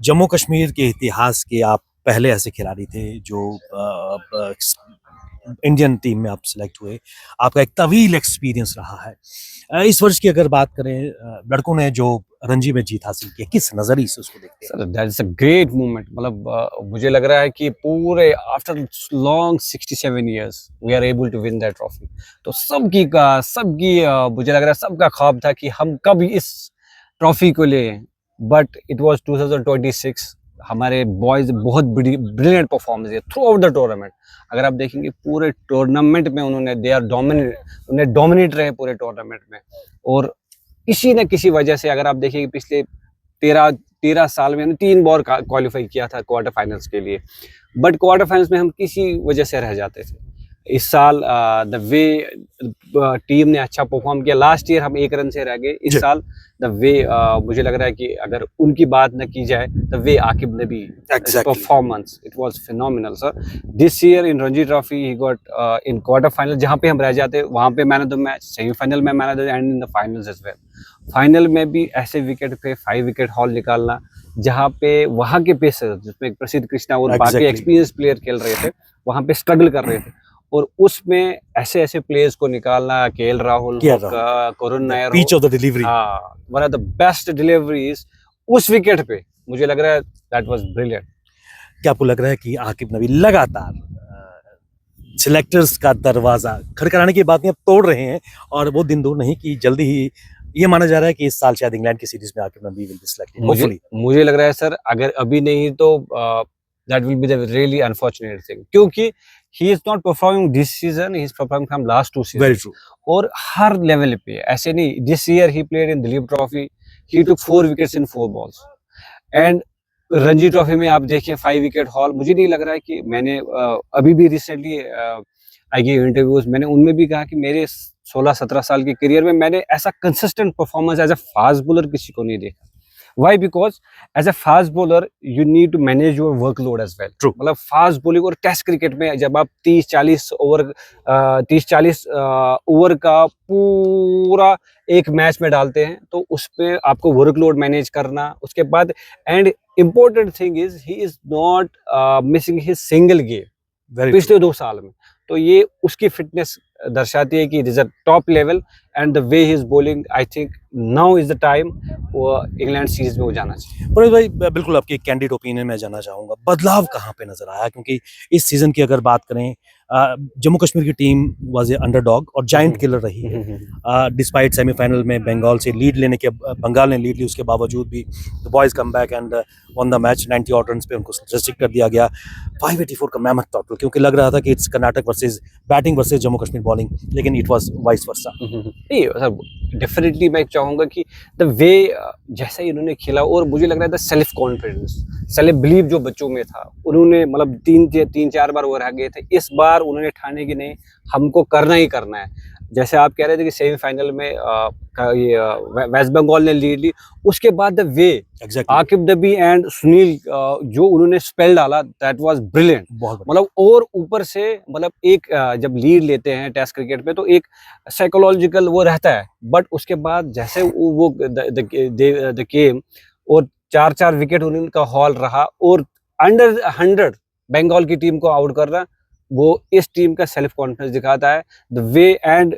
जम्मू कश्मीर के इतिहास के आप पहले ऐसे खिलाड़ी थे जो इंडियन टीम में आप सिलेक्ट हुए। आपका एक तवील एक्सपीरियंस रहा है। इस वर्ष की अगर बात करें, लड़कों ने जो रणजी में जीत हासिल की है, किस नजरिए से उसको देखते हैं? Sir that is a great movement. मतलब मुझे लग रहा है कि पूरे after long 67 years we are able to win that trophy. तो सबकी मुझे लग रहा है सबका ख्वाब था कि हम कब इस ट्रॉफी को लें, बट इट वाज 2026। हमारे बॉयज बहुत ब्रिलियंट परफॉर्मेंस है थ्रू आउट द टूर्नामेंट। अगर आप देखेंगे पूरे टूर्नामेंट में उन्होंने दे आर डोमिनेट, उन्हें डोमिनेट रहे पूरे टूर्नामेंट में। और किसी न किसी वजह से अगर आप देखिए पिछले 13 साल में हमने 3 बार क्वालिफाई किया था क्वार्टर फाइनल्स के लिए, बट क्वार्टर फाइनल्स में हम किसी वजह से रह जाते थे। इस साल द वे टीम ने अच्छा परफॉर्म किया। लास्ट ईयर हम 1 रन से रह गए। इस साल द वे मुझे लग रहा है कि अगर उनकी बात न की जाए, द वे आकिब ने भी performance it was phenomenal sir. This year in Ranji trophy he got in quarter final, जहाँ पे हम रह जाते वहाँ पे man of the match, semifinal में man of the and in the finals as well. Final में भी ऐसे विकेट पे 5 विकेट हॉल निकालना, जहाँ पे वहाँ के पेसर जिसमें प्रसिद्ध कृष्णा और बाकी एक्सपीरियंस प्लेयर खेल रहे थे, वहाँ पे स्ट्रगल कर रहे थे, और उसमें ऐसे ऐसे प्लेयर्स को निकालना, KL Rahul, Karun Nair, pitch of the delivery, one of the best deliveries उस विकेट पे, मुझे लग रहा है दैट वाज ब्रिलियंट। क्या आपको लग रहा है कि आकिब नबी लगातार सिलेक्टर्स का दरवाजा खड़खड़ाने की बातें अब तोड़ रहे हैं, और वो दिन दूर नहीं कि जल्दी ही ये माना जा रहा है कि इस साल शायद इंग्लैंड की सीरीज में आकिब नबी विल बी सिलेक्टेड होपफुली? मुझे लग रहा है सर अगर अभी नहीं तो that will be the really unfortunate thing, क्योंकि he is not performing this season, he is performing from last 2 season. Very true. और हर लेवल पे ऐसे नहीं, this year he played in Duleep trophy, he took 4 wickets in 4 balls, and Ranji trophy में आप देखिए 5 wicket haul. मुझे नहीं लग रहा है कि मैंने अभी भी रिसेंटली आई गिव इंटरव्यूज, मैंने उनमें भी कहा कि मेरे 16-17 साल के करियर में मैंने ऐसा consistent performance as a fast bowler किसी को नहीं देखा। Why? Because as a fast bowler you need to manage your workload as well. True, मतलब फास्ट बॉलिंग और टेस्ट क्रिकेट में जब आप 30-40 ओवर का पूरा एक मैच में डालते हैं, तो उस पर आपको वर्कलोड मैनेज करना, उसके बाद and important thing is he is not missing his single game पिछले 2 साल में। तो ये उसकी फिटनेस दर्शाती है कि it is a top level, and the way he is bowling, I think now is the time वो इंग्लैंड सीरीज में वो जाना चाहिए। पुनीत भाई, बिल्कुल आपकी कैंडिड ओपिनियन में जानना चाहूंगा, बदलाव कहाँ पे नजर आया? क्योंकि इस सीजन की अगर बात करें, जम्मू कश्मीर की टीम वाज ए अंडरडॉग और जायंट किलर रही है। डिस्पाइट सेमीफाइनल में बंगाल से लीड लेने के, बंगाल ने लीड ली, उसके बावजूद भी the boys come back and won the match. 90 ऑट रन पे उनको रेस्ट्रिक्ट कर दिया गया। 584 का मैमथ टोटल, क्योंकि लग रहा था कि it's Karnataka versus batting versus Jammu Kashmir bowling, लेकिन इट वाज वाइस वर्सा। नहीं सर, डेफिनेटली मैं चाहूंगा कि द वे जैसा ही इन्होंने खेला, और मुझे लग रहा है the self confidence, self believe जो बच्चों में था, उन्होंने मतलब 3-4 बार वो रह गए थे, इस बार उन्होंने ठाने की नहीं, हमको करना ही करना है। जैसे आप कह रहे थे कि सेमीफाइनल में वेस्ट बंगाल ने लीड ली, उसके बाद the way Aaqib Nabi and Sunil जो उन्होंने स्पेल डाला, दैट वाज ब्रिलियंट। मतलब और ऊपर से मतलब एक जब लीड लेते हैं टेस्ट क्रिकेट में तो एक साइकोलॉजिकल वो रहता है, बट उसके बाद जैसे वो द गेम, और 4-4 विकेट उनका हॉल रहा, और अंडर 100 बंगाल की टीम को आउट करना, वो इस टीम का सेल्फ कॉन्फिडेंस दिखाता है। द वे एंड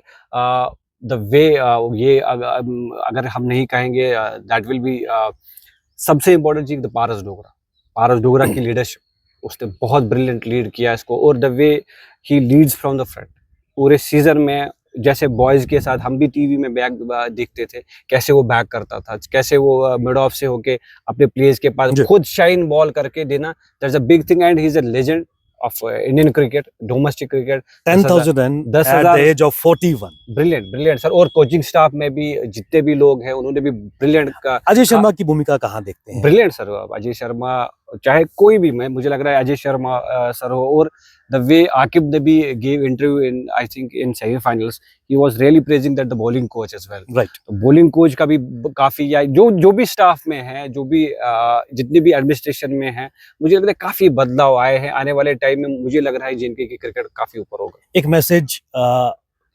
ये अगर हम नहीं कहेंगे, दैट विल बी सबसे इम्पोर्टेंट चीज द पारस डोगरा की लीडरशिप, उसने बहुत ब्रिलियंट लीड किया इसको, और the way he leads from the front पूरे सीजन में। जैसे बॉयज के साथ हम भी टीवी में बैक देखते थे, कैसे वो बैक करता था, कैसे वो मिड ऑफ से होके अपने प्लेयर्स के पास खुद शाइन बॉल करके देना, that's a big thing, and he is a legend of Indian cricket, domestic cricket. 10,000 run at the age of 41. Brilliant sir. और कोचिंग स्टाफ में भी जितने भी लोग हैं उन्होंने भी ब्रिलियंट का। अजय शर्मा की भूमिका कहाँ देखते हैं? ब्रिलियंट सर, अजय शर्मा चाहे कोई भी, मैं मुझे लग रहा है अजय शर्मा सर हो, और the way Aaqib Nabi give interview in I think in semifinals, he was really praising that the bowling coach as well. Right, तो बॉलिंग कोच का भी काफी, या जो भी स्टाफ में है, जो भी जितने भी एडमिनिस्ट्रेशन में है, मुझे लग रहा है काफी बदलाव आए हैं। आने वाले टाइम में मुझे लग रहा है जिनके की क्रिकेट काफी ऊपर होगा। एक मैसेज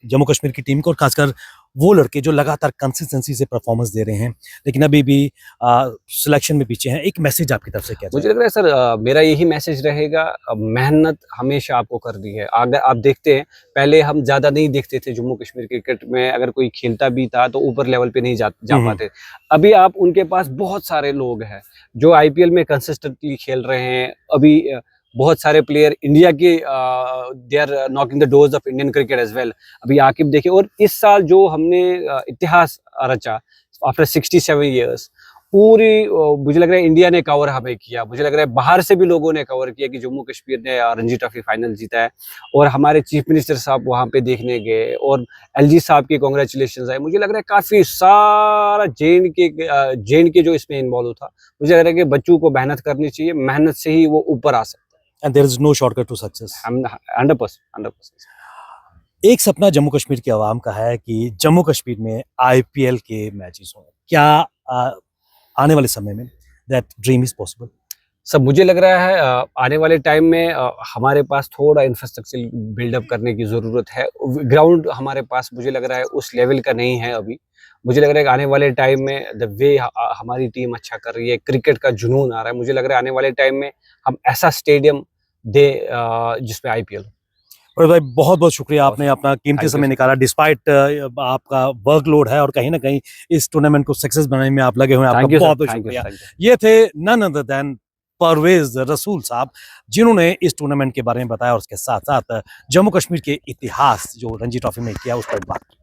जम्मू कश्मीर की टीम को, और खासकर वो लड़के जो लगातार कंसिस्टेंसी से परफॉर्मेंस दे रहे हैं लेकिन अभी भी सिलेक्शन में पीछे हैं, एक मैसेज आपकी तरफ से क्या मुझे लग रहा है सर, मेरा यही मैसेज रहेगा, मेहनत हमेशा आपको करनी है। अगर आप देखते हैं, पहले हम ज़्यादा नहीं देखते थे जम्मू कश्मीर क्रिकेट में, अगर कोई खेलता भी था तो ऊपर लेवल पे नहीं जा पाते। अभी आप उनके पास बहुत सारे लोग हैं जो आईपीएल में कंसिस्टेंटली खेल रहे हैं। अभी बहुत सारे प्लेयर इंडिया के they are knocking the doors of Indian cricket as well. अभी आकिब देखिए, और इस साल जो हमने इतिहास रचा आफ्टर 67 ईयर्स, पूरी मुझे लग रहा है इंडिया ने कवर हमें किया। मुझे लग रहा है बाहर से भी लोगों ने कवर किया कि जम्मू कश्मीर ने रणजी ट्रॉफी फाइनल जीता है, और हमारे चीफ मिनिस्टर साहब वहाँ पे देखने गए, और एलजी साहब की कांग्रेचुलेशंस आए। मुझे लग रहा है काफी सारा जेएंड के जो इसमें इन्वॉल्व था। मुझे लग रहा है कि बच्चों को मेहनत करनी चाहिए, मेहनत से ही वो ऊपर आ सकते and there is no shortcut to success. हैं। 100%। एक सपना जम्मू कश्मीर की आवाम का है कि जम्मू कश्मीर में आईपीएल के मैचेस हों। क्या आने वाले समय में दैट ड्रीम इज पॉसिबल? सब मुझे लग रहा है आने वाले टाइम में हमारे पास थोड़ा इंफ्रास्ट्रक्चर बिल्डअप करने की ज़रूरत है। ग्राउंड हमारे पास मुझे लग रहा है उस लेवल का नहीं है अभी। मुझे लग रहा है कि आने वाले टाइम में द वे हमारी टीम अच्छा कर रही है, क्रिकेट का जुनून आ रहा है, मुझे लग रहा है आने वाले टाइम में हम ऐसा स्टेडियम दे जिसमें आईपीएल। और भाई बहुत बहुत शुक्रिया, आपने अपना कीमती Thank you, समय निकाला डिस्पाइट आपका वर्कलोड है, और कहीं ना कहीं इस टूर्नामेंट को सक्सेस बनाने में आप लगे हुए हैं। आपका बहुत बहुत शुक्रिया। ये थे नन अदर देन परवेज रसूल साहब, जिन्होंने इस टूर्नामेंट के बारे में बताया और उसके साथ साथ जम्मू कश्मीर के इतिहास जो रणजी ट्रॉफी में किया उस पर बात की।